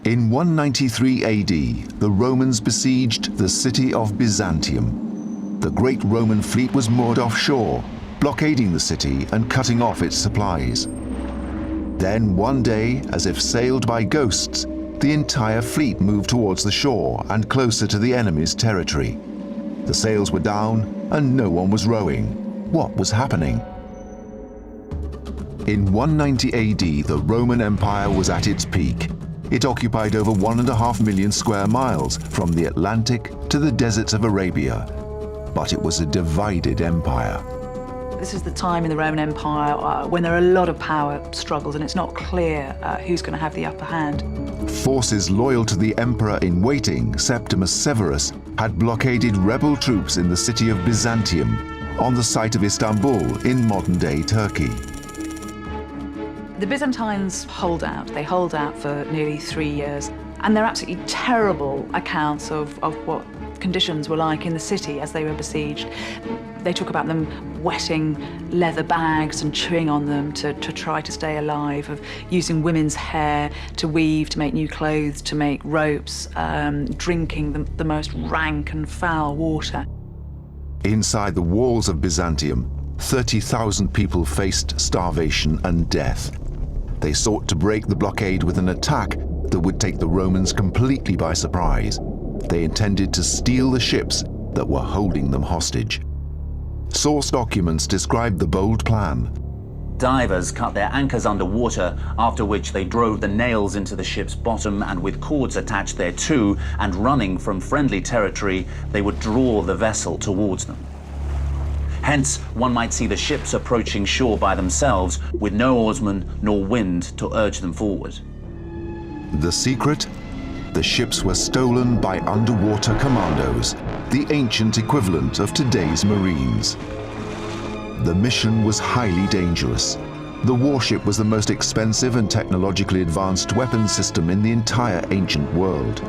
In 193 AD, the Romans besieged the city of Byzantium. The great Roman fleet was moored offshore, blockading the city and cutting off its supplies. Then one day, as if sailed by ghosts, the entire fleet moved towards the shore and closer to the enemy's territory. The sails were down and no one was rowing. What was happening? In 190 AD, the Roman Empire was at its peak. It occupied over 1.5 million square miles from the Atlantic to the deserts of Arabia. But it was a divided empire. This is the time in the Roman Empire when there are a lot of power struggles and it's not clear who's going to have the upper hand. Forces loyal to the emperor-in-waiting, Septimus Severus, had blockaded rebel troops in the city of Byzantium, on the site of Istanbul in modern-day Turkey. The Byzantines hold out. They hold out for nearly 3 years, and they're absolutely terrible accounts of what conditions were like in the city as they were besieged. They talk about them wetting leather bags and chewing on them to try to stay alive, of using women's hair to weave, to make new clothes, to make ropes, drinking the most rank and foul water. Inside the walls of Byzantium, 30,000 people faced starvation and death. They sought to break the blockade with an attack that would take the Romans completely by surprise. They intended to steal the ships that were holding them hostage. Source documents describe the bold plan. Divers cut their anchors underwater, after which they drove the nails into the ship's bottom and with cords attached thereto, and running from friendly territory, they would draw the vessel towards them. Hence, one might see the ships approaching shore by themselves, with no oarsmen nor wind to urge them forward. The secret? The ships were stolen by underwater commandos, the ancient equivalent of today's Marines. The mission was highly dangerous. The warship was the most expensive and technologically advanced weapon system in the entire ancient world.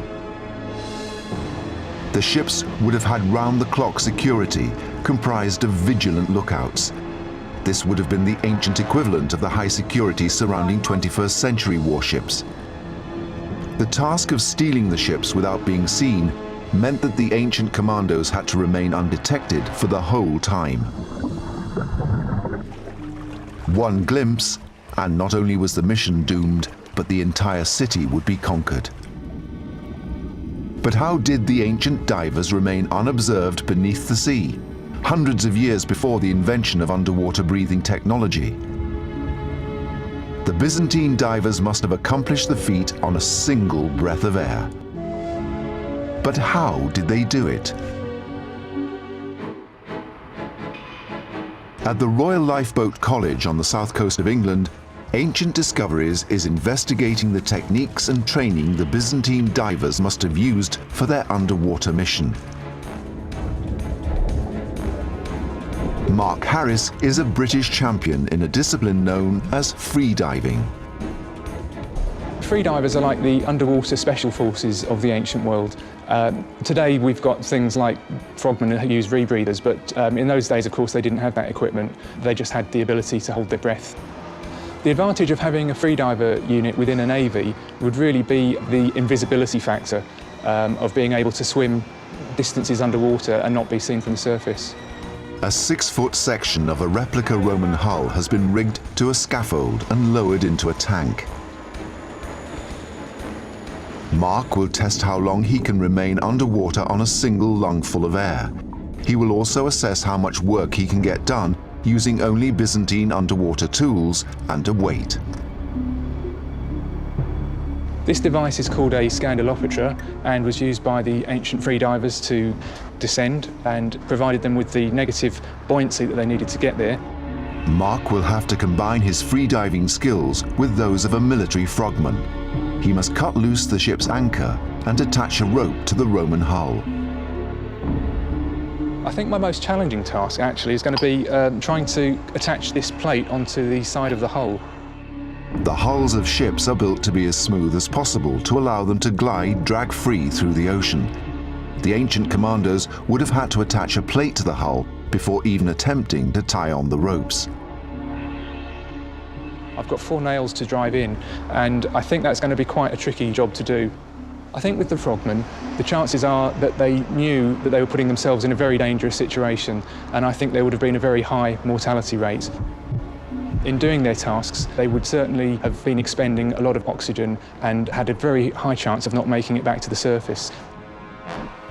The ships would have had round-the-clock security, comprised of vigilant lookouts. This would have been the ancient equivalent of the high security surrounding 21st century warships. The task of stealing the ships without being seen meant that the ancient commandos had to remain undetected for the whole time. One glimpse, and not only was the mission doomed, but the entire city would be conquered. But how did the ancient divers remain unobserved beneath the sea, hundreds of years before the invention of underwater breathing technology? The Byzantine divers must have accomplished the feat on a single breath of air. But how did they do it? At the Royal Lifeboat College on the south coast of England, Ancient Discoveries is investigating the techniques and training the Byzantine divers must have used for their underwater mission. Mark Harris is a British champion in a discipline known as freediving. Freedivers are like the underwater special forces of the ancient world. Today we've got things like frogmen who use rebreathers, but in those days, of course, they didn't have that equipment. They just had the ability to hold their breath. The advantage of having a freediver unit within a navy would really be the invisibility factor of being able to swim distances underwater and not be seen from the surface. A 6-foot section of a replica Roman hull has been rigged to a scaffold and lowered into a tank. Mark will test how long he can remain underwater on a single lungful of air. He will also assess how much work he can get done using only Byzantine underwater tools and a weight. This device is called a scandalopetra and was used by the ancient freedivers to descend and provided them with the negative buoyancy that they needed to get there. Mark will have to combine his freediving skills with those of a military frogman. He must cut loose the ship's anchor and attach a rope to the Roman hull. I think my most challenging task actually is going to be trying to attach this plate onto the side of the hull. The hulls of ships are built to be as smooth as possible to allow them to glide drag-free through the ocean. The ancient commandos would have had to attach a plate to the hull before even attempting to tie on the ropes. I've got 4 nails to drive in, and I think that's going to be quite a tricky job to do. I think with the frogmen, the chances are that they knew that they were putting themselves in a very dangerous situation, and I think there would have been a very high mortality rate. In doing their tasks, they would certainly have been expending a lot of oxygen and had a very high chance of not making it back to the surface.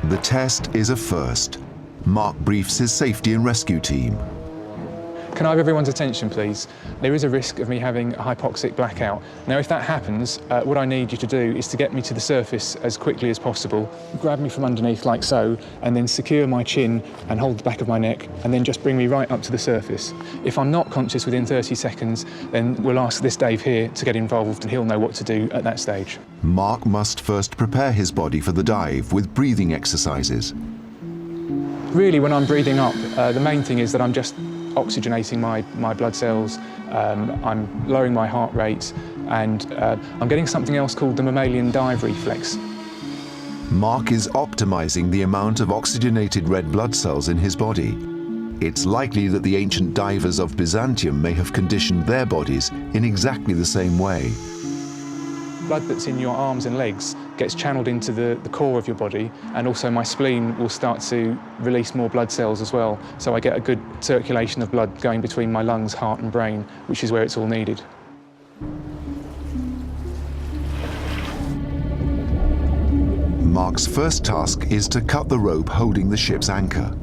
The test is a first. Mark briefs his safety and rescue team. Can I have everyone's attention, please? There is a risk of me having a hypoxic blackout. Now, if that happens, what I need you to do is to get me to the surface as quickly as possible. Grab me from underneath like so, and then secure my chin and hold the back of my neck, and then just bring me right up to the surface. If I'm not conscious within 30 seconds, then we'll ask this Dave here to get involved, and he'll know what to do at that stage. Mark must first prepare his body for the dive with breathing exercises. Really, when I'm breathing up, the main thing is that I'm just oxygenating my blood cells, I'm lowering my heart rate, and I'm getting something else called the mammalian dive reflex. Mark is optimizing the amount of oxygenated red blood cells in his body. It's likely that the ancient divers of Byzantium may have conditioned their bodies in exactly the same way. Blood that's in your arms and legs gets channeled into the core of your body, and also my spleen will start to release more blood cells as well, so I get a good circulation of blood going between my lungs, heart and brain, which is where it's all needed. Mark's first task is to cut the rope holding the ship's anchor.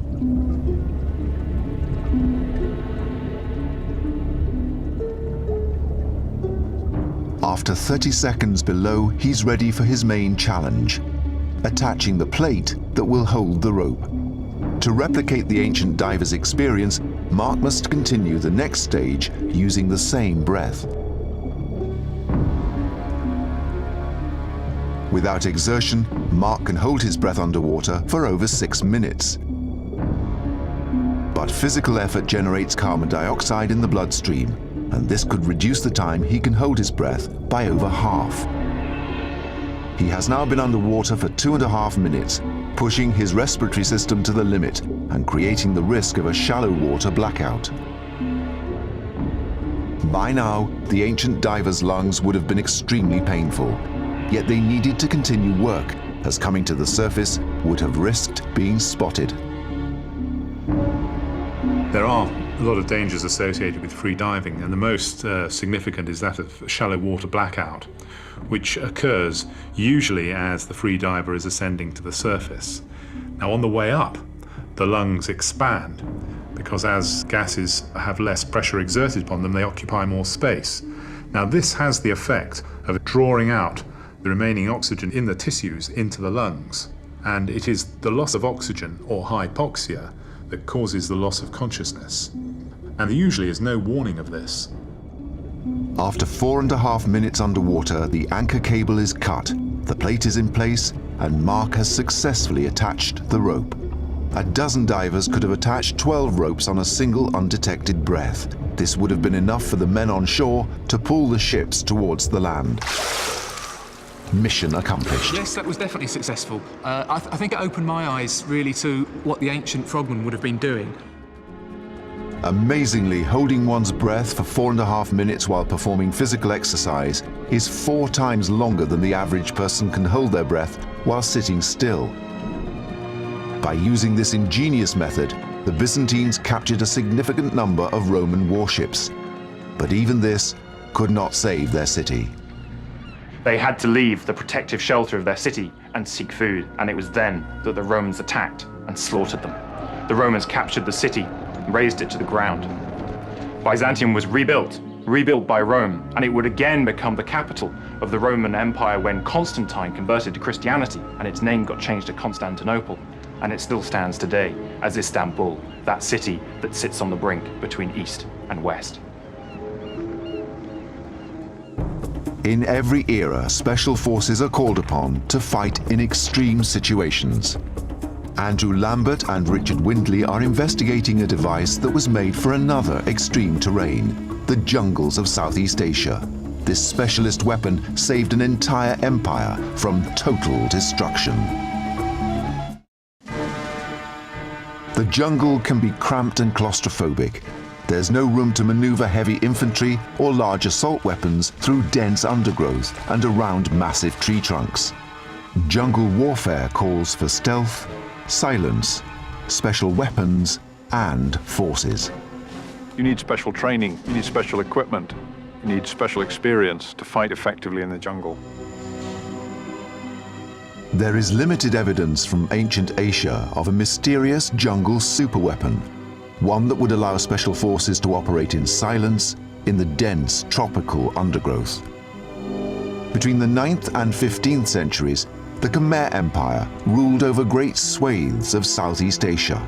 After 30 seconds below, he's ready for his main challenge, attaching the plate that will hold the rope. To replicate the ancient diver's experience, Mark must continue the next stage using the same breath. Without exertion, Mark can hold his breath underwater for over 6 minutes. But physical effort generates carbon dioxide in the bloodstream, and this could reduce the time he can hold his breath by over half. He has now been underwater for 2.5 minutes, pushing his respiratory system to the limit and creating the risk of a shallow water blackout. By now, the ancient diver's lungs would have been extremely painful, yet they needed to continue work, as coming to the surface would have risked being spotted. There are a lot of dangers associated with free diving, and the most significant is that of shallow water blackout, which occurs usually as the free diver is ascending to the surface. Now, on the way up, the lungs expand because as gases have less pressure exerted upon them, they occupy more space. Now, this has the effect of drawing out the remaining oxygen in the tissues into the lungs, and it is the loss of oxygen, or hypoxia, that causes the loss of consciousness. And there usually is no warning of this. After 4.5 minutes underwater, the anchor cable is cut, the plate is in place, and Mark has successfully attached the rope. A dozen divers could have attached 12 ropes on a single undetected breath. This would have been enough for the men on shore to pull the ships towards the land. Mission accomplished. Yes, that was definitely successful. I think it opened my eyes really to what the ancient frogmen would have been doing. Amazingly, holding one's breath for 4.5 minutes while performing physical exercise is 4 times longer than the average person can hold their breath while sitting still. By using this ingenious method, the Byzantines captured a significant number of Roman warships. But even this could not save their city. They had to leave the protective shelter of their city and seek food, and it was then that the Romans attacked and slaughtered them. The Romans captured the city and razed it to the ground. Byzantium was rebuilt by Rome, and it would again become the capital of the Roman Empire when Constantine converted to Christianity, and its name got changed to Constantinople, and it still stands today as Istanbul, that city that sits on the brink between East and West. In every era, special forces are called upon to fight in extreme situations. Andrew Lambert and Richard Windley are investigating a device that was made for another extreme terrain, the jungles of Southeast Asia. This specialist weapon saved an entire empire from total destruction. The jungle can be cramped and claustrophobic, There's no room to maneuver heavy infantry or large assault weapons through dense undergrowth and around massive tree trunks. Jungle warfare calls for stealth, silence, special weapons, and forces. You need special training, you need special equipment, you need special experience to fight effectively in the jungle. There is limited evidence from ancient Asia of a mysterious jungle superweapon, one that would allow special forces to operate in silence in the dense tropical undergrowth. Between the 9th and 15th centuries, the Khmer Empire ruled over great swathes of Southeast Asia.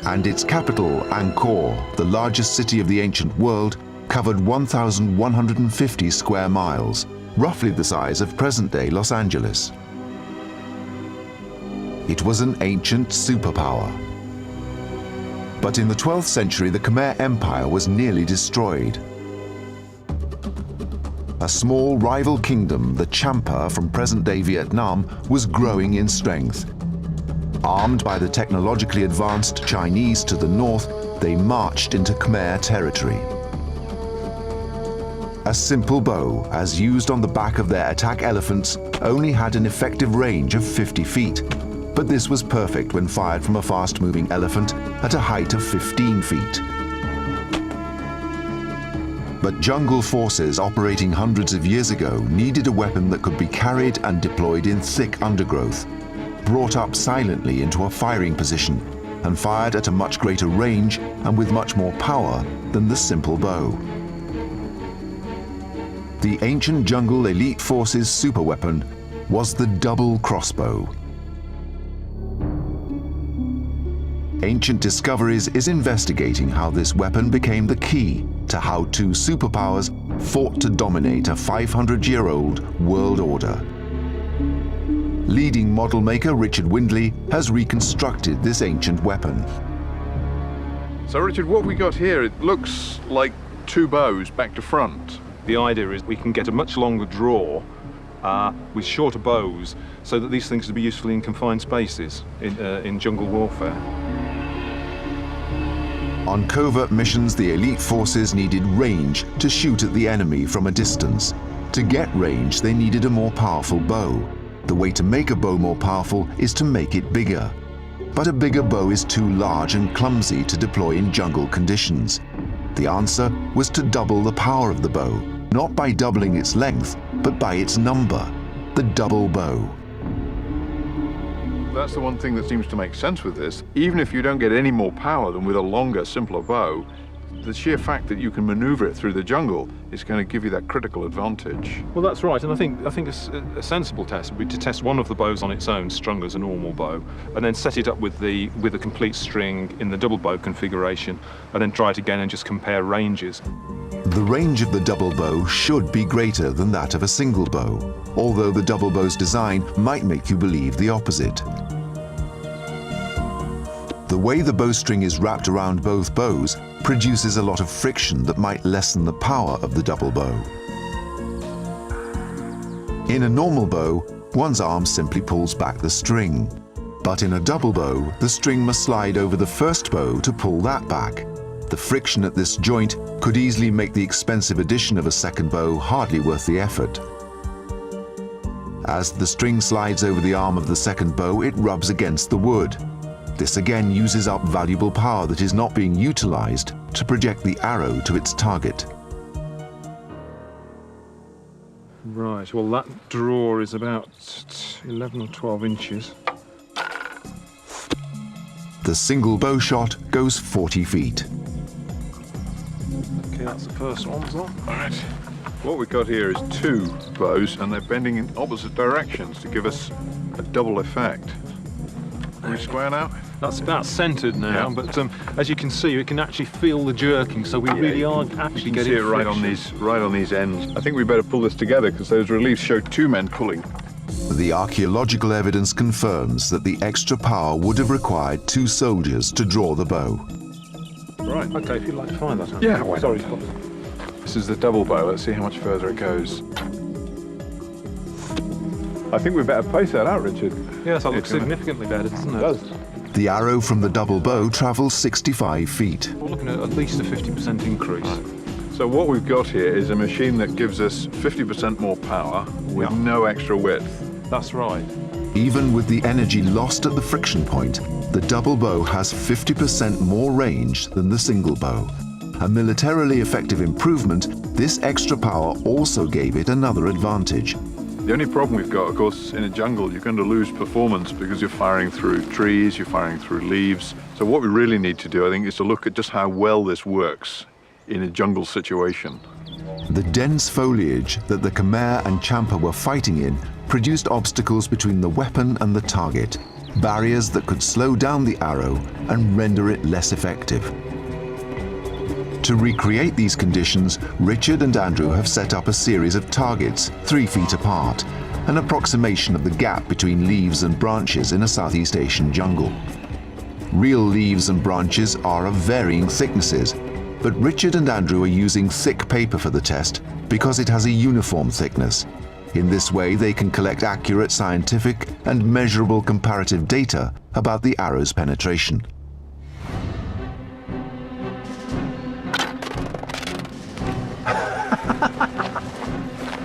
And its capital, Angkor, the largest city of the ancient world, covered 1,150 square miles, roughly the size of present-day Los Angeles. It was an ancient superpower. But in the 12th century, the Khmer Empire was nearly destroyed. A small rival kingdom, the Champa from present-day Vietnam, was growing in strength. Armed by the technologically advanced Chinese to the north, they marched into Khmer territory. A simple bow, as used on the back of their attack elephants, only had an effective range of 50 feet. But this was perfect when fired from a fast-moving elephant at a height of 15 feet. But jungle forces operating hundreds of years ago needed a weapon that could be carried and deployed in thick undergrowth, brought up silently into a firing position, and fired at a much greater range and with much more power than the simple bow. The ancient jungle elite forces' superweapon was the double crossbow. Ancient Discoveries is investigating how this weapon became the key to how two superpowers fought to dominate a 500-year-old world order. Leading model maker Richard Windley has reconstructed this ancient weapon. So Richard, what we got here, it looks like two bows back to front. The idea is we can get a much longer draw with shorter bows so that these things can be useful in confined spaces in jungle warfare. On covert missions, the elite forces needed range to shoot at the enemy from a distance. To get range, they needed a more powerful bow. The way to make a bow more powerful is to make it bigger. But a bigger bow is too large and clumsy to deploy in jungle conditions. The answer was to double the power of the bow, not by doubling its length, but by its number, the double bow. That's the one thing that seems to make sense with this. Even if you don't get any more power than with a longer, simpler bow, the sheer fact that you can maneuver it through the jungle is going to give you that critical advantage. Well, that's right, and I think a sensible test would be to test one of the bows on its own, strung as a normal bow, and then set it up with the complete string in the double bow configuration, and then try it again and just compare ranges. The range of the double bow should be greater than that of a single bow, although the double bow's design might make you believe the opposite. The way the bowstring is wrapped around both bows produces a lot of friction that might lessen the power of the double bow. In a normal bow, one's arm simply pulls back the string. But in a double bow, the string must slide over the first bow to pull that back. The friction at this joint could easily make the expensive addition of a second bow hardly worth the effort. As the string slides over the arm of the second bow, it rubs against the wood. This again uses up valuable power that is not being utilized to project the arrow to its target. Right, well that draw is about 11 or 12 inches. The single bow shot goes 40 feet. Okay, that's the first one, so. All right. What we've got here is two bows, and they're bending in opposite directions to give us a double effect. Are we square now? That's about centered now, Yeah. but as you can see, we can actually feel the jerking, so we really are actually You can getting see it right on these ends. I think we better pull this together because those reliefs show two men pulling. The archaeological evidence confirms that the extra power would have required two soldiers to draw the bow. Right. Okay, if you'd like to find that. Yeah, why not? Sorry. This is the double bow. Let's see how much further it goes. I think we better pace that out, Richard. Yes, that looks significantly better, doesn't it? It does. The arrow from the double bow travels 65 feet. We're looking at least a 50% increase. So what we've got here is a machine that gives us 50% more power with no extra width. That's right. Even with the energy lost at the friction point, the double bow has 50% more range than the single bow. A militarily effective improvement, this extra power also gave it another advantage. The only problem we've got, of course, in a jungle, you're going to lose performance because you're firing through trees, you're firing through leaves. So what we really need to do, I think, is to look at just how well this works in a jungle situation. The dense foliage that the Khmer and Champa were fighting in produced obstacles between the weapon and the target, barriers that could slow down the arrow and render it less effective. To recreate these conditions, Richard and Andrew have set up a series of targets 3 feet apart, an approximation of the gap between leaves and branches in a Southeast Asian jungle. Real leaves and branches are of varying thicknesses, but Richard and Andrew are using thick paper for the test because it has a uniform thickness. In this way, they can collect accurate scientific and measurable comparative data about the arrow's penetration.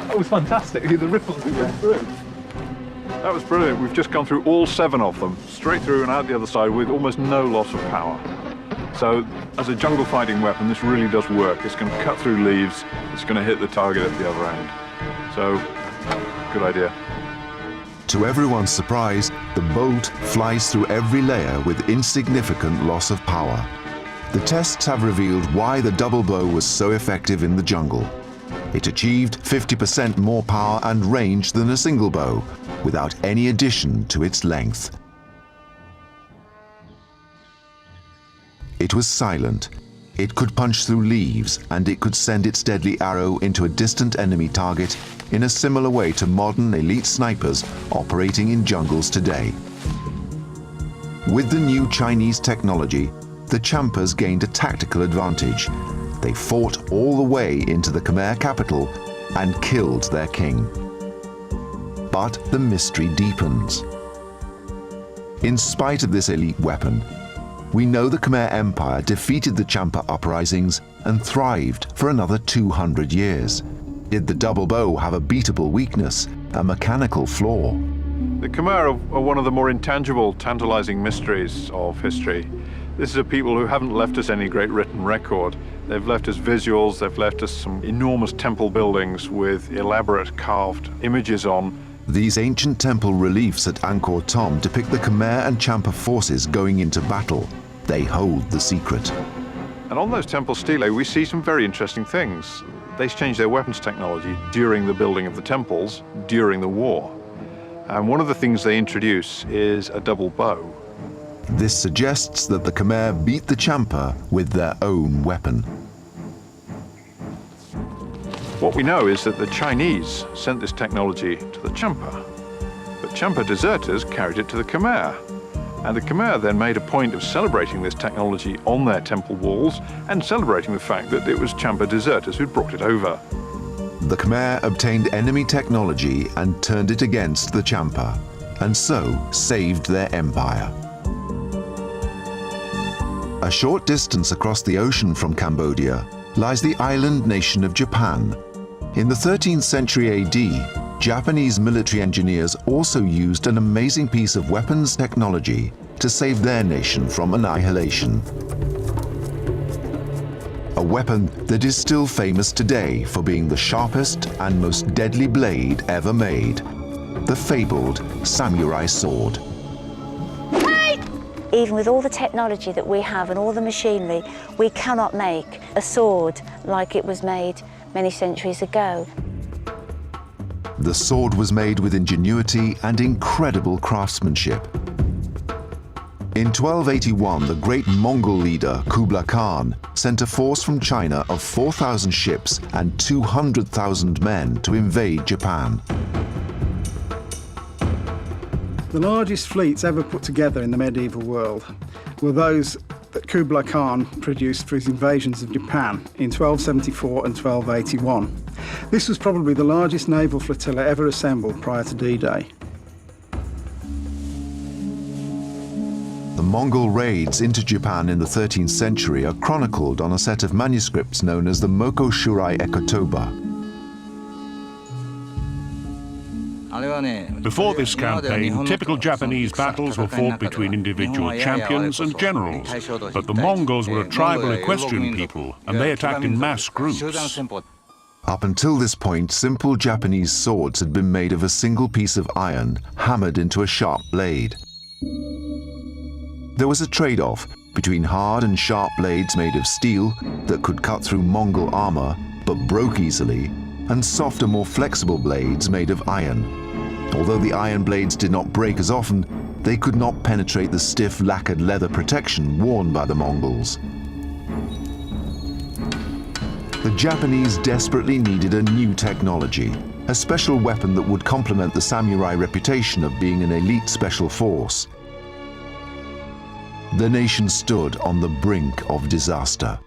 That was fantastic. The ripples we went through. That was brilliant. We've just gone through all 7 of them, straight through and out the other side with almost no loss of power. So, as a jungle fighting weapon, this really does work. It's going to cut through leaves, it's going to hit the target at the other end. So, good idea. To everyone's surprise, the bolt flies through every layer with insignificant loss of power. The tests have revealed why the double bow was so effective in the jungle. It achieved 50% more power and range than a single bow, without any addition to its length. It was silent. It could punch through leaves, and it could send its deadly arrow into a distant enemy target in a similar way to modern elite snipers operating in jungles today. With the new Chinese technology, the Champas gained a tactical advantage. They fought all the way into the Khmer capital and killed their king. But the mystery deepens. In spite of this elite weapon, we know the Khmer Empire defeated the Champa uprisings and thrived for another 200 years. Did the double bow have a beatable weakness, a mechanical flaw? The Khmer are one of the more intangible, tantalizing mysteries of history. This is a people who haven't left us any great written record. They've left us visuals, they've left us some enormous temple buildings with elaborate carved images on. These ancient temple reliefs at Angkor Thom depict the Khmer and Champa forces going into battle. They hold the secret. And on those temple stelae, we see some very interesting things. They changed their weapons technology during the building of the temples, during the war. And one of the things they introduce is a double bow. This suggests that the Khmer beat the Champa with their own weapon. What we know is that the Chinese sent this technology to the Champa, but Champa deserters carried it to the Khmer. And the Khmer then made a point of celebrating this technology on their temple walls and celebrating the fact that it was Champa deserters who'd brought it over. The Khmer obtained enemy technology and turned it against the Champa, and so saved their empire. A short distance across the ocean from Cambodia lies the island nation of Japan. In the 13th century AD, Japanese military engineers also used an amazing piece of weapons technology to save their nation from annihilation. A weapon that is still famous today for being the sharpest and most deadly blade ever made, the fabled samurai sword. Even with all the technology that we have and all the machinery, we cannot make a sword like it was made many centuries ago. The sword was made with ingenuity and incredible craftsmanship. In 1281, the great Mongol leader Kublai Khan sent a force from China of 4,000 ships and 200,000 men to invade Japan. The largest fleets ever put together in the medieval world were those that Kublai Khan produced for his invasions of Japan in 1274 and 1281. This was probably the largest naval flotilla ever assembled prior to D-Day. The Mongol raids into Japan in the 13th century are chronicled on a set of manuscripts known as the Moko Shurai Ekotoba. Before this campaign, typical Japanese battles were fought between individual champions and generals, but the Mongols were a tribal equestrian people, and they attacked in mass groups. Up until this point, simple Japanese swords had been made of a single piece of iron hammered into a sharp blade. There was a trade-off between hard and sharp blades made of steel that could cut through Mongol armor but broke easily, and softer, more flexible blades made of iron. Although the iron blades did not break as often, they could not penetrate the stiff lacquered leather protection worn by the Mongols. The Japanese desperately needed a new technology, a special weapon that would complement the samurai reputation of being an elite special force. The nation stood on the brink of disaster.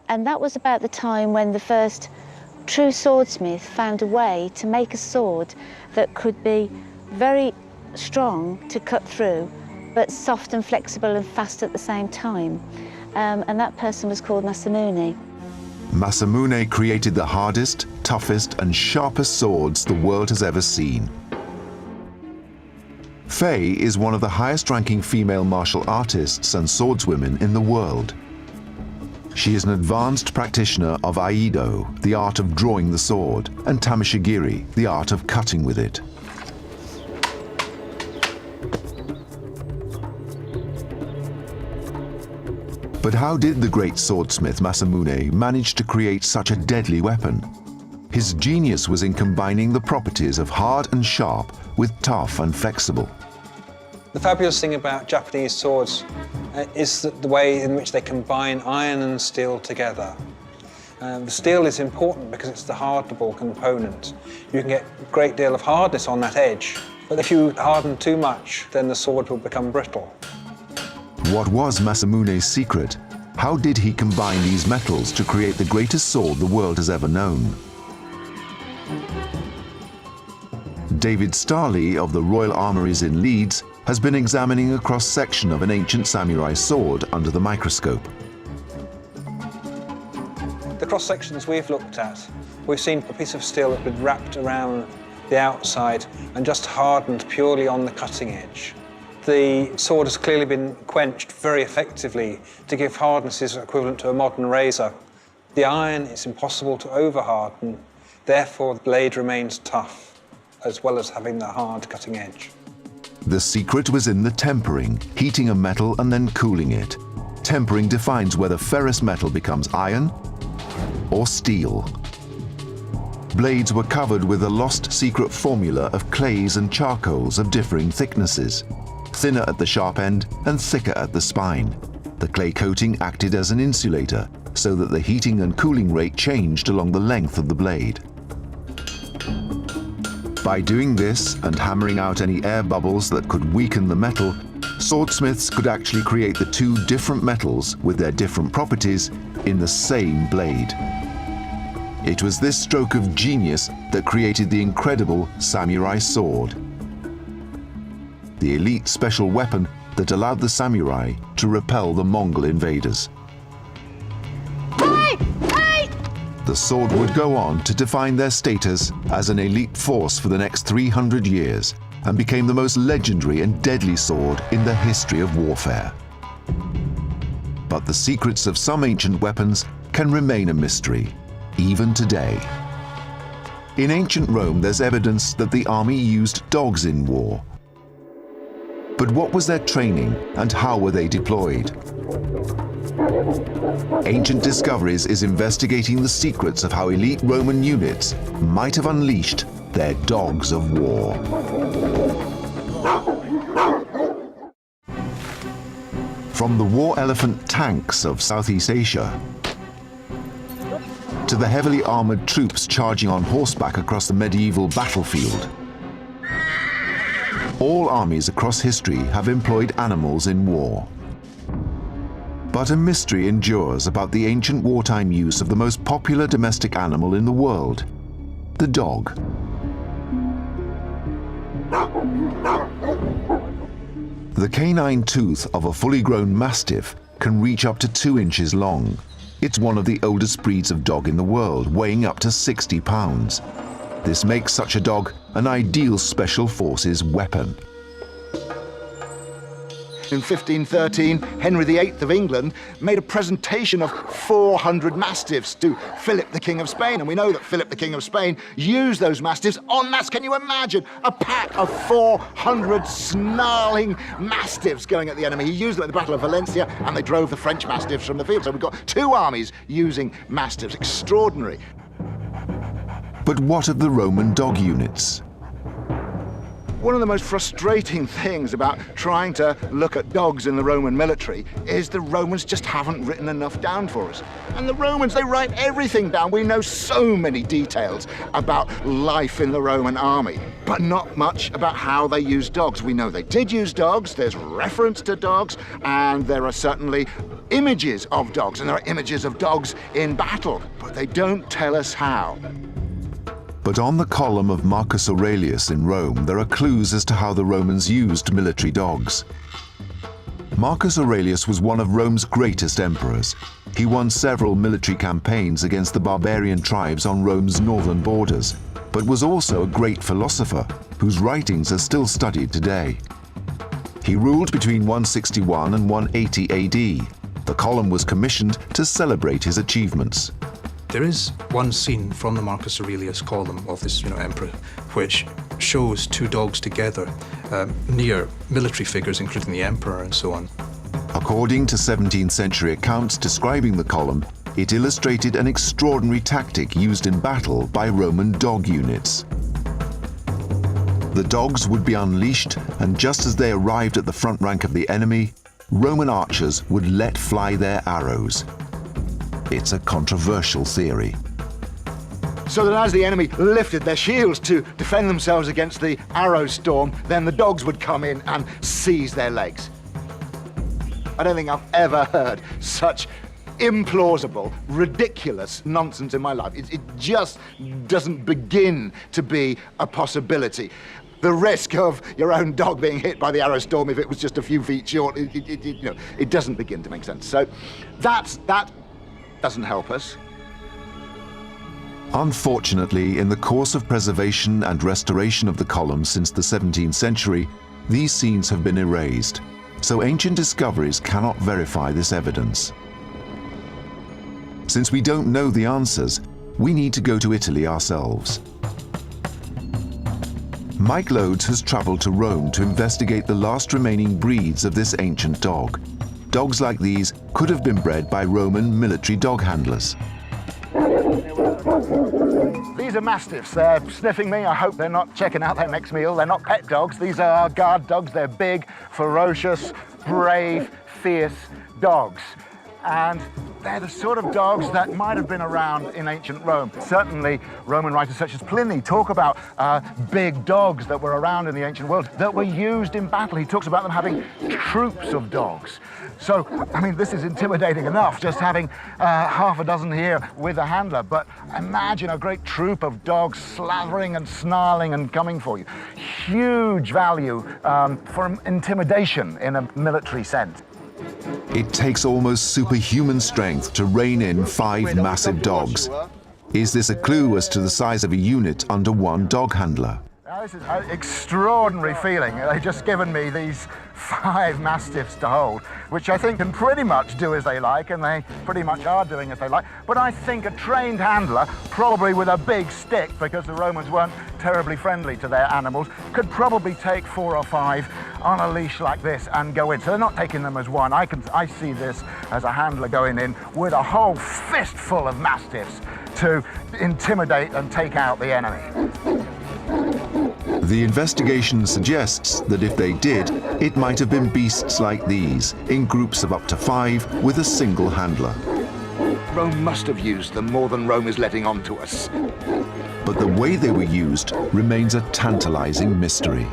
And that was about the time when the first true swordsmith found a way to make a sword that could be very strong to cut through, but soft and flexible and fast at the same time. And that person was called Masamune. Masamune created the hardest, toughest, and sharpest swords the world has ever seen. Faye is one of the highest-ranking female martial artists and swordswomen in the world. She is an advanced practitioner of Aido, the art of drawing the sword, and Tamashigiri, the art of cutting with it. But how did the great swordsmith Masamune manage to create such a deadly weapon? His genius was in combining the properties of hard and sharp with tough and flexible. The fabulous thing about Japanese swords is the way in which they combine iron and steel together. The steel is important because it's the hardenable component. You can get a great deal of hardness on that edge, but if you harden too much, then the sword will become brittle. What was Masamune's secret? How did he combine these metals to create the greatest sword the world has ever known? David Starley of the Royal Armouries in Leeds has been examining a cross-section of an ancient samurai sword under the microscope. The cross-sections we've looked at, we've seen a piece of steel that's been wrapped around the outside and just hardened purely on the cutting edge. The sword has clearly been quenched very effectively to give hardnesses equivalent to a modern razor. The iron is impossible to over-harden, therefore the blade remains tough, as well as having the hard cutting edge. The secret was in the tempering, heating a metal and then cooling it. Tempering defines whether ferrous metal becomes iron or steel. Blades were covered with a lost secret formula of clays and charcoals of differing thicknesses, thinner at the sharp end and thicker at the spine. The clay coating acted as an insulator, so that the heating and cooling rate changed along the length of the blade. By doing this and hammering out any air bubbles that could weaken the metal, swordsmiths could actually create the two different metals with their different properties in the same blade. It was this stroke of genius that created the incredible samurai sword, the elite special weapon that allowed the samurai to repel the Mongol invaders. The sword would go on to define their status as an elite force for the next 300 years and became the most legendary and deadly sword in the history of warfare. But the secrets of some ancient weapons can remain a mystery, even today. In ancient Rome, there's evidence that the army used dogs in war. But what was their training and how were they deployed? Ancient Discoveries is investigating the secrets of how elite Roman units might have unleashed their dogs of war. From the war elephant tanks of Southeast Asia to the heavily armored troops charging on horseback across the medieval battlefield, all armies across history have employed animals in war. But a mystery endures about the ancient wartime use of the most popular domestic animal in the world, the dog. The canine tooth of a fully grown Mastiff can reach up to 2 inches long. It's one of the oldest breeds of dog in the world, weighing up to 60 pounds. This makes such a dog an ideal special forces weapon. In 1513, Henry VIII of England made a presentation of 400 Mastiffs to Philip the King of Spain. And we know that Philip the King of Spain used those Mastiffs en masse. Can you imagine a pack of 400 snarling Mastiffs going at the enemy? He used them at the Battle of Valencia, and they drove the French Mastiffs from the field. So we've got 2 armies using Mastiffs. Extraordinary. But what of the Roman dog units? One of the most frustrating things about trying to look at dogs in the Roman military is the Romans just haven't written enough down for us. And the Romans, they write everything down. We know so many details about life in the Roman army, but not much about how they used dogs. We know they did use dogs, there's reference to dogs, and there are certainly images of dogs, and there are images of dogs in battle, but they don't tell us how. But on the column of Marcus Aurelius in Rome, there are clues as to how the Romans used military dogs. Marcus Aurelius was one of Rome's greatest emperors. He won several military campaigns against the barbarian tribes on Rome's northern borders, but was also a great philosopher whose writings are still studied today. He ruled between 161 and 180 AD. The column was commissioned to celebrate his achievements. There is one scene from the Marcus Aurelius column of this, emperor, which shows 2 dogs together near military figures, including the emperor and so on. According to 17th century accounts describing the column, it illustrated an extraordinary tactic used in battle by Roman dog units. The dogs would be unleashed, and just as they arrived at the front rank of the enemy, Roman archers would let fly their arrows. It's a controversial theory. So that as the enemy lifted their shields to defend themselves against the arrow storm, then the dogs would come in and seize their legs. I don't think I've ever heard such implausible, ridiculous nonsense in my life. It just doesn't begin to be a possibility. The risk of your own dog being hit by the arrow storm if it was just a few feet short, it doesn't begin to make sense. So that doesn't help us. Unfortunately, in the course of preservation and restoration of the column since the 17th century, these scenes have been erased, so ancient discoveries cannot verify this evidence. Since we don't know the answers, we need to go to Italy ourselves. Mike Loades has traveled to Rome to investigate the last remaining breeds of this ancient dog. Dogs like these could have been bred by Roman military dog handlers. These are Mastiffs. They're sniffing me. I hope they're not checking out their next meal. They're not pet dogs. These are our guard dogs. They're big, ferocious, brave, fierce dogs. And they're the sort of dogs that might have been around in ancient Rome. Certainly, Roman writers such as Pliny talk about big dogs that were around in the ancient world that were used in battle. He talks about them having troops of dogs. So, I mean, this is intimidating enough, just having half a dozen here with a handler. But imagine a great troop of dogs slavering and snarling and coming for you. Huge value for intimidation in a military sense. It takes almost superhuman strength to rein in 5 massive dogs. Is this a clue as to the size of a unit under one dog handler? This is an extraordinary feeling. They've just given me these 5 Mastiffs to hold, which I think can pretty much do as they like, and they pretty much are doing as they like. But I think a trained handler, probably with a big stick, because the Romans weren't terribly friendly to their animals, could probably take 4 or 5 on a leash like this and go in. So they're not taking them as one. I see this as a handler going in with a whole fistful of Mastiffs to intimidate and take out the enemy. The investigation suggests that if they did, it might have been beasts like these, in groups of up to 5 with a single handler. Rome must have used them more than Rome is letting on to us. But the way they were used remains a tantalizing mystery.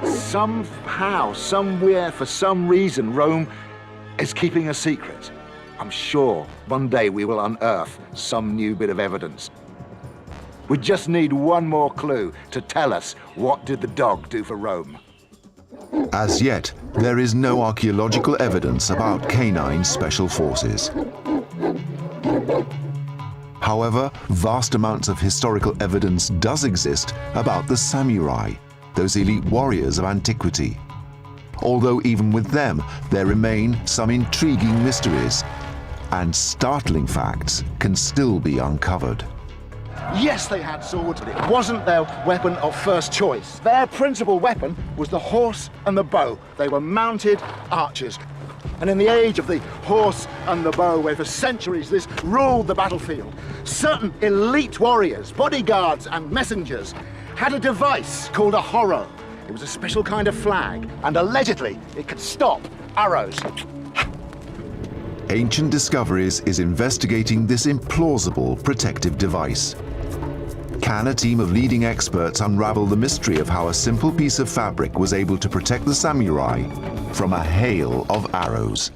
Somehow, somewhere, for some reason, Rome is keeping a secret. I'm sure one day we will unearth some new bit of evidence. We just need one more clue to tell us what did the dog do for Rome. As yet, there is no archaeological evidence about canine special forces. However, vast amounts of historical evidence does exist about the samurai, those elite warriors of antiquity. Although even with them, there remain some intriguing mysteries, and startling facts can still be uncovered. Yes, they had swords, but it wasn't their weapon of first choice. Their principal weapon was the horse and the bow. They were mounted archers. And in the age of the horse and the bow, where for centuries this ruled the battlefield, certain elite warriors, bodyguards and messengers had a device called a Horo. It was a special kind of flag, and allegedly it could stop arrows. Ancient Discoveries is investigating this implausible protective device. Can a team of leading experts unravel the mystery of how a simple piece of fabric was able to protect the samurai from a hail of arrows?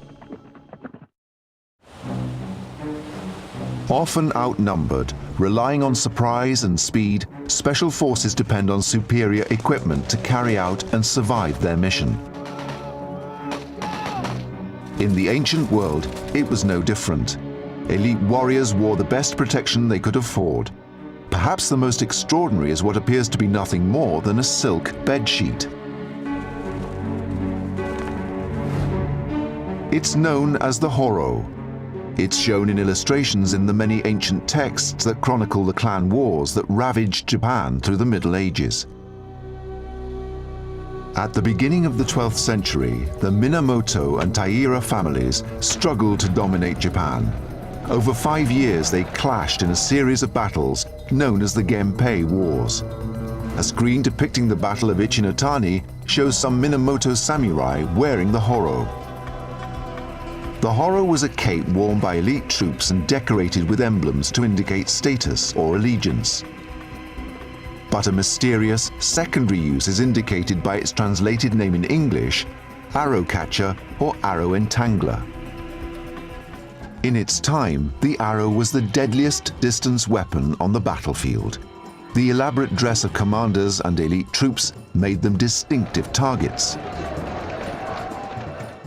Often outnumbered, relying on surprise and speed, special forces depend on superior equipment to carry out and survive their mission. In the ancient world, it was no different. Elite warriors wore the best protection they could afford. Perhaps the most extraordinary is what appears to be nothing more than a silk bedsheet. It's known as the Horo. It's shown in illustrations in the many ancient texts that chronicle the clan wars that ravaged Japan through the Middle Ages. At the beginning of the 12th century, the Minamoto and Taira families struggled to dominate Japan. Over 5 years, they clashed in a series of battles known as the Genpei Wars. A screen depicting the Battle of Ichinotani shows some Minamoto samurai wearing the Horo. The Horo was a cape worn by elite troops and decorated with emblems to indicate status or allegiance. But a mysterious secondary use is indicated by its translated name in English, arrow catcher or arrow entangler. In its time, the arrow was the deadliest distance weapon on the battlefield. The elaborate dress of commanders and elite troops made them distinctive targets.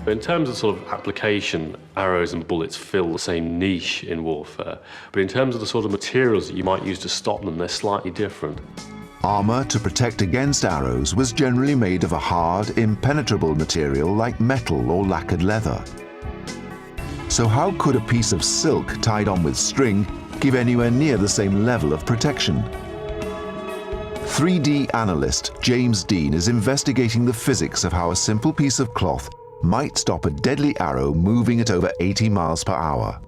In terms of sort of application, arrows and bullets fill the same niche in warfare, but in terms of the sort of materials that you might use to stop them, they're slightly different. Armor to protect against arrows was generally made of a hard, impenetrable material like metal or lacquered leather. So how could a piece of silk tied on with string give anywhere near the same level of protection? 3D analyst James Dean is investigating the physics of how a simple piece of cloth might stop a deadly arrow moving at over 80 miles per hour.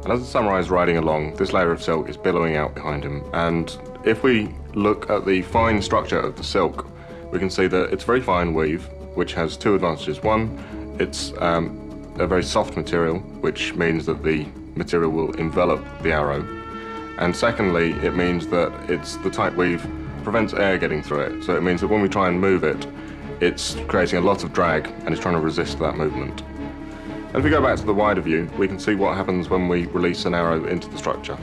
And as the samurai is riding along, this layer of silk is billowing out behind him. And if we look at the fine structure of the silk, we can see that it's very fine weave, which has two advantages. One, it's a very soft material, which means that the material will envelop the arrow. And secondly, it means that it's the tight weave prevents air getting through it. So it means that when we try and move it, it's creating a lot of drag and it's trying to resist that movement. And if we go back to the wider view, we can see what happens when we release an arrow into the structure.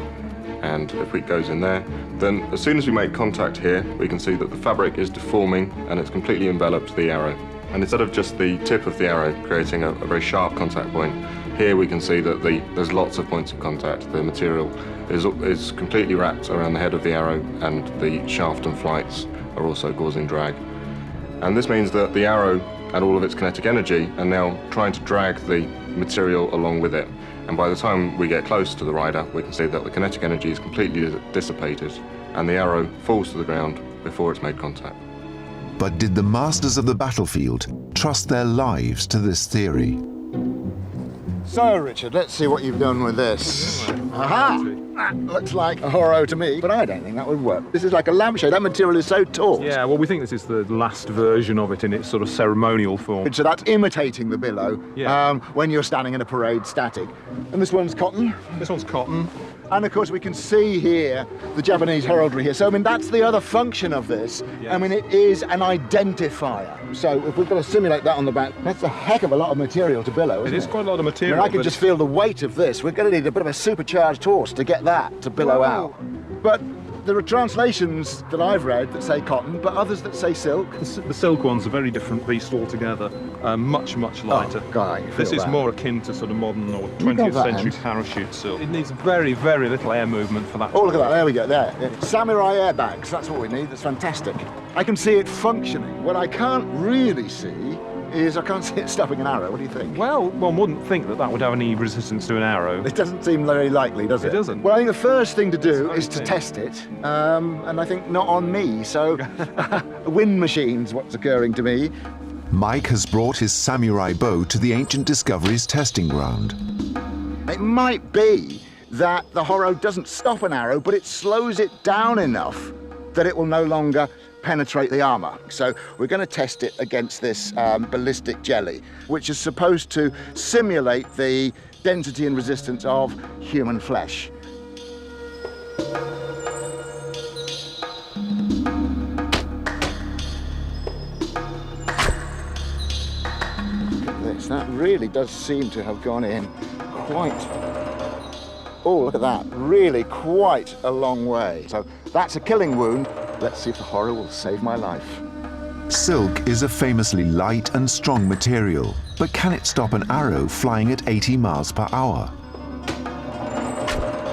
And if it goes in there, then as soon as we make contact here, we can see that the fabric is deforming and it's completely enveloped the arrow. And instead of just the tip of the arrow creating a very sharp contact point, here we can see that there's lots of points of contact. The material is completely wrapped around the head of the arrow, and the shaft and flights are also causing drag. And this means that the arrow and all of its kinetic energy are now trying to drag the material along with it. And by the time we get close to the rider, we can see that the kinetic energy is completely dissipated and the arrow falls to the ground before it's made contact. But did the masters of the battlefield trust their lives to this theory? So, Richard, let's see what you've done with this. Aha! That looks like a Horo to me, but I don't think that would work. This is like a lampshade. That material is so taut. Yeah, well, we think this is the last version of it in its sort of ceremonial form. So that's imitating the billow when you're standing in a parade static. And this one's cotton. This one's cotton. And of course we can see here the Japanese heraldry here. So I mean that's the other function of this. Yes. I mean it is an identifier. So if we've got to simulate that on the back, that's a heck of a lot of material to billow, isn't it? It is quite a lot of material. I mean, I can just feel the weight of this. We're going to need a bit of a supercharged horse to get that to billow out. But There are translations that I've read that say cotton, but others that say silk. The silk one's a very different beast altogether, much lighter. Oh, God, you feel this is that. more akin to sort of modern or You got 20th that century end. parachute silk. It needs very little air movement for that. Oh, look at that, there we go, there. Samurai airbags, that's what we need, that's fantastic. I can see it functioning. What I can't really see is I can't see it stopping an arrow. What do you think? Well, one wouldn't think that would have any resistance to an arrow. It doesn't seem very likely, does it? It doesn't. Well, I think the first thing to do is to test it, and I think not on me, so wind machine's what's occurring to me. Mike has brought his samurai bow to the Ancient Discoveries testing ground. It might be that the Horo doesn't stop an arrow, but it slows it down enough that it will no longer penetrate the armor. So we're going to test it against this ballistic jelly, which is supposed to simulate the density and resistance of human flesh. Look at this, that really does seem to have gone in quite, oh, look at that, really quite a long way. So that's a killing wound. Let's see if the Horo will save my life. Silk is a famously light and strong material, but can it stop an arrow flying at 80 miles per hour?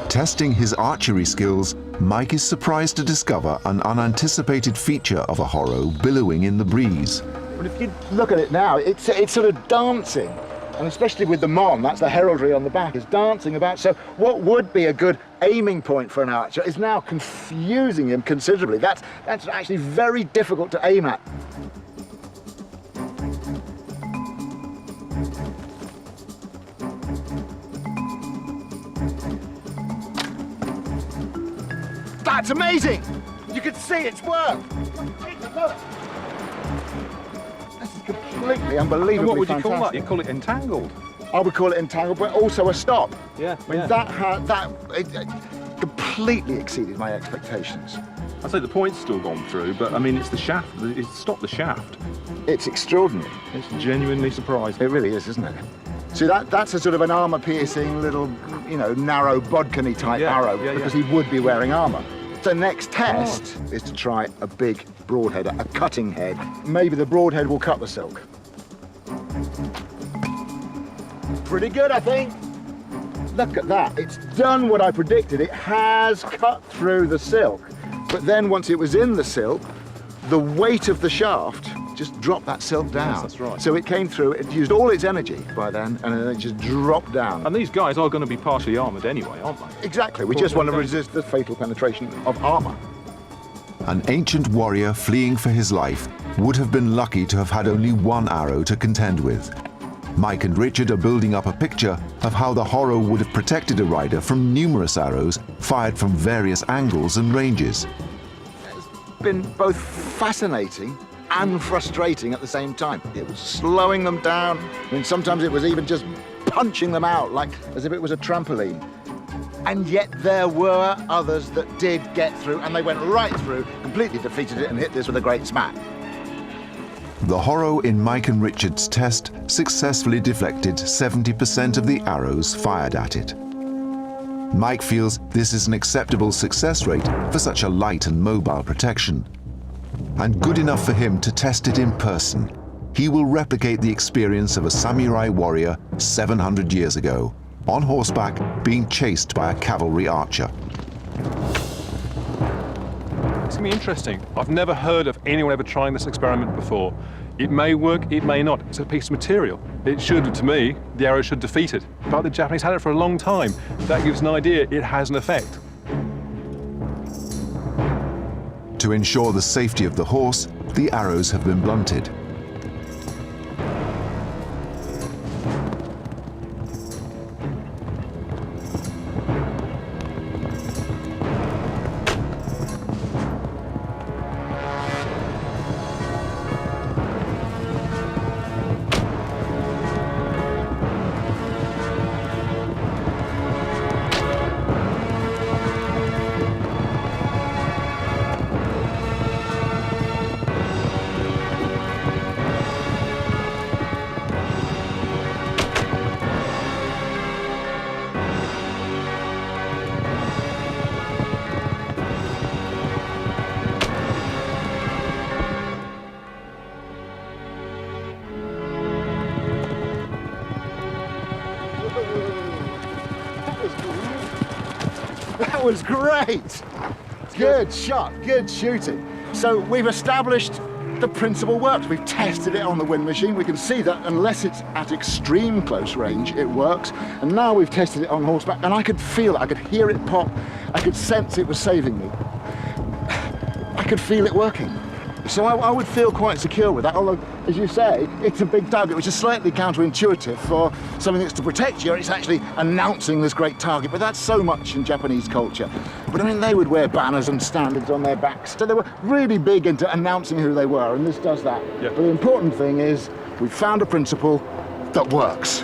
Testing his archery skills, Mike is surprised to discover an unanticipated feature of a Horo billowing in the breeze. But if you look at it now, it's sort of dancing. And especially with the mon, that's the heraldry on the back, is dancing about. So what would be a good aiming point for an archer is now confusing him considerably. That's actually very difficult to aim at. That's amazing! You can see it's worked. Look. This is completely unbelievably And what would you fantastic. call that? You call it entangled? I would call it entangled, but also a stop. Yeah, I mean, it completely exceeded my expectations. I'd say the point's still gone through, but I mean, it's the shaft. It's stopped the shaft. It's extraordinary. It's genuinely surprising. It really is, isn't it? See, that's a sort of an armor-piercing little, you know, narrow bodkin-y type arrow, because he would be wearing armor. The next test is to try a big broadhead, a cutting head. Maybe the broadhead will cut the silk. Pretty good, I think. Look at that. It's done what I predicted. It has cut through the silk. But then once it was in the silk, the weight of the shaft just dropped that silk down. Yes, that's right. So it came through, it used all its energy by then, and then it just dropped down. And these guys are going to be partially armoured anyway, aren't they? Exactly. We just want to resist the fatal penetration of armour. An ancient warrior fleeing for his life would have been lucky to have had only one arrow to contend with. Mike and Richard are building up a picture of how the Horo would have protected a rider from numerous arrows fired from various angles and ranges. It's been both fascinating and frustrating at the same time. It was slowing them down. I mean, sometimes it was even just punching them out, like as if it was a trampoline. And yet there were others that did get through, and they went right through, completely defeated it, and hit this with a great smack. The Horo in Mike and Richard's test successfully deflected 70% of the arrows fired at it. Mike feels this is an acceptable success rate for such a light and mobile protection, and good enough for him to test it in person. He will replicate the experience of a samurai warrior 700 years ago, on horseback, being chased by a cavalry archer. It's going to be interesting. I've never heard of anyone ever trying this experiment before. It may work, it may not. It's a piece of material. It should, to me, the arrow should defeat it. But the Japanese had it for a long time. That gives an idea it has an effect. To ensure the safety of the horse, the arrows have been blunted. was great. Good shot, good shooting. So we've established the principle works. We've tested it on the wind machine. We can see that unless it's at extreme close range, it works. And now we've tested it on horseback, and I could feel it. I could hear it pop. I could sense it was saving me. I could feel it working. So I would feel quite secure with that, although, as you say, it's a big target, which is slightly counterintuitive for something that's to protect you. It's actually announcing this great target, but that's so much in Japanese culture. But I mean, they would wear banners and standards on their backs, so they were really big into announcing who they were, and this does that. Yeah. But the important thing is, we've found a principle that works.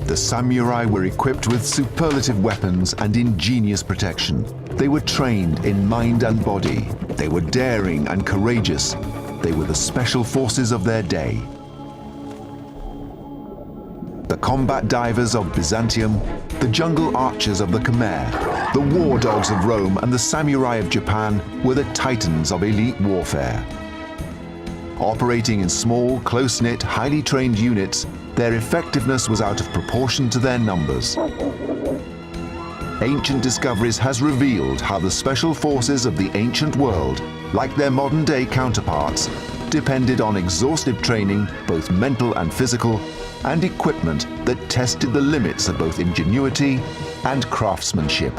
The samurai were equipped with superlative weapons and ingenious protection. They were trained in mind and body. They were daring and courageous. They were the special forces of their day. The combat divers of Byzantium, the jungle archers of the Khmer, the war dogs of Rome, and the samurai of Japan were the titans of elite warfare. Operating in small, close-knit, highly trained units, their effectiveness was out of proportion to their numbers. Ancient discoveries has revealed how the special forces of the ancient world, like their modern-day counterparts, depended on exhaustive training, both mental and physical, and equipment that tested the limits of both ingenuity and craftsmanship.